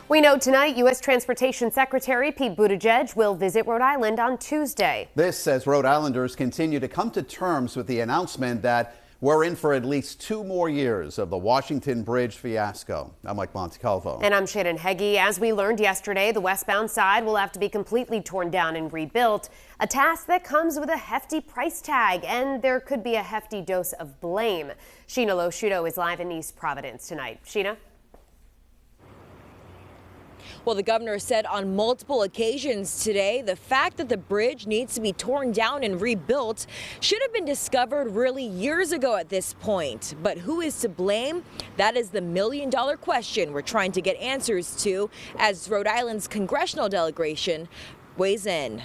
We know tonight U.S. Transportation Secretary Pete Buttigieg will visit Rhode Island on Tuesday. This as Rhode Islanders continue to come to terms with the announcement that we're in for at least 2 more years of the Washington Bridge fiasco. I'm Mike Montecalvo. And I'm Shannon Heggie. As we learned yesterday, the westbound side will have to be completely torn down and rebuilt, a task that comes with a hefty price tag, and there could be a hefty dose of blame. Sheena Loshuto is live in East Providence tonight. Sheena? Well, the governor said on multiple occasions today the fact that the bridge needs to be torn down and rebuilt should have been discovered really years ago at this point. But who is to blame? That is the million-dollar question we're trying to get answers to as Rhode Island's congressional delegation weighs in.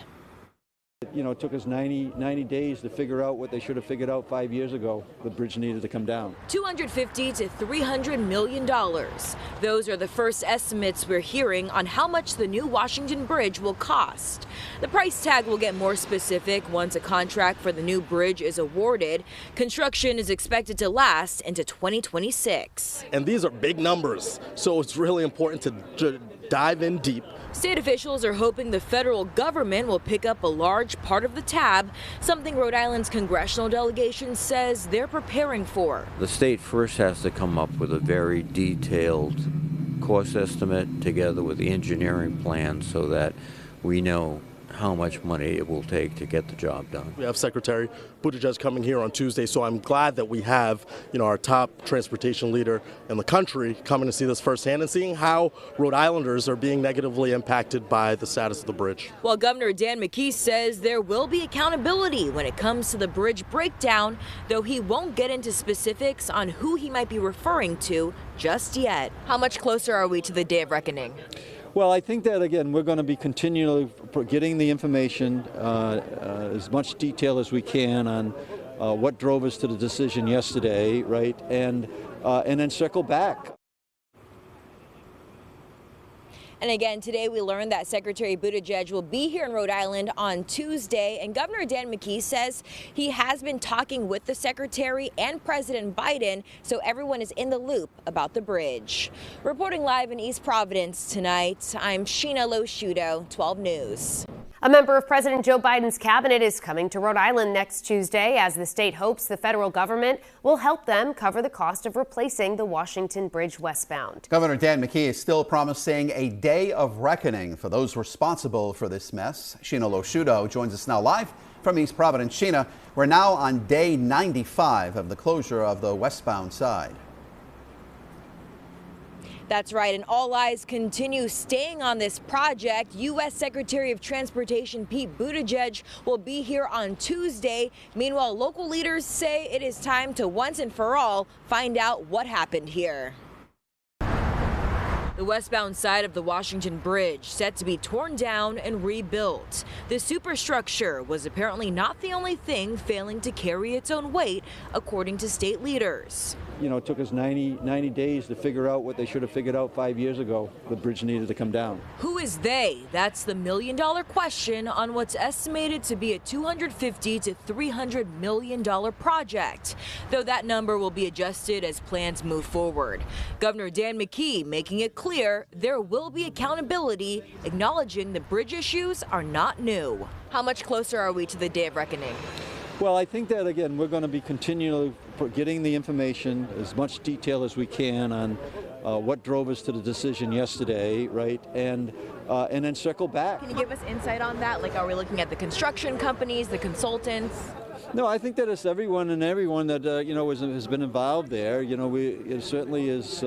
You know, it took us 90 days to figure out what they should have figured out 5 years ago. The bridge needed to come down. $250 to $300 million. Those are the first estimates we're hearing on how much the new Washington Bridge will cost. The price tag will get more specific once a contract for the new bridge is awarded. Construction is expected to last into 2026. And these are big numbers, so it's really important to dive in deep. State officials are hoping the federal government will pick up a large part of the tab, something Rhode Island's congressional delegation says they're preparing for. The state first has to come up with a very detailed cost estimate together with the engineering plan so that we know how much money it will take to get the job done. We have Secretary Buttigieg coming here on Tuesday, so I'm glad that we have, our top transportation leader in the country coming to see this firsthand and seeing how Rhode Islanders are being negatively impacted by the status of the bridge. While Governor Dan McKee says there will be accountability when it comes to the bridge breakdown, though he won't get into specifics on who he might be referring to just yet. How much closer are we to the day of reckoning? Well, I think that, again, we're going to be continually getting the information, as much detail as we can on what drove us to the decision yesterday, right, and then circle back. And again, today we learned that Secretary Buttigieg will be here in Rhode Island on Tuesday, and Governor Dan McKee says he has been talking with the Secretary and President Biden, so everyone is in the loop about the bridge. Reporting live in East Providence tonight, I'm Sheena Loshuto, 12 News. A member of President Joe Biden's cabinet is coming to Rhode Island next Tuesday as the state hopes the federal government will help them cover the cost of replacing the Washington Bridge westbound. Governor Dan McKee is still promising a day of reckoning for those responsible for this mess. Sheena Loshuto joins us now live from East Providence. Sheena, we're now on day 95 of the closure of the westbound side. That's right, and all eyes continue staying on this project. U.S. Secretary of Transportation Pete Buttigieg will be here on Tuesday. Meanwhile, local leaders say it is time to once and for all find out what happened here. The westbound side of the Washington Bridge set to be torn down and rebuilt. The superstructure was apparently not the only thing failing to carry its own weight, according to state leaders. You know, it took us 90 days to figure out what they should have figured out 5 years ago. The bridge needed to come down. Who is they? That's the million-dollar question on what's estimated to be a $250 to $300 million project, though that number will be adjusted as plans move forward. Governor Dan McKee making it clear there will be accountability, acknowledging the bridge issues are not new. How much closer are we to the day of reckoning? Well, I think that, again, we're going to be continually getting the information, as much detail as we can on what drove us to the decision yesterday, right, and then circle back. Can you give us insight on that? Like, are we looking at the construction companies, the consultants? No, I think that it's everyone that has been involved there. It certainly is.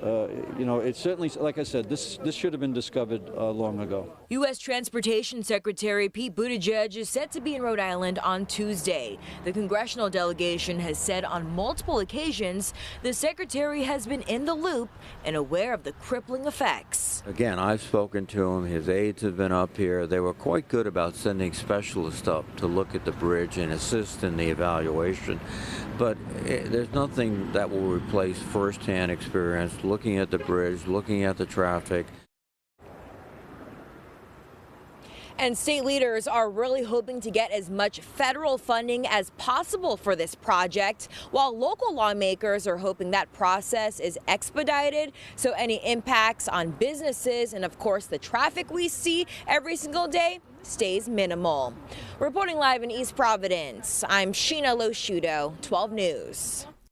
It certainly, like I said, this should have been discovered long ago. U.S. Transportation Secretary Pete Buttigieg is set to be in Rhode Island on Tuesday. The congressional delegation has said on multiple occasions the secretary has been in the loop and aware of the crippling effects. Again, I've spoken to him. His aides have been up here. They were quite good about sending specialists up to look at the bridge and assist in the evaluation. But there's nothing that will replace firsthand experience looking at the bridge, looking at the traffic. And state leaders are really hoping to get as much federal funding as possible for this project, while local lawmakers are hoping that process is expedited so any impacts on businesses and, of course, the traffic we see every single day stays minimal. Reporting live in East Providence, I'm Sheena Loshudo, 12 News.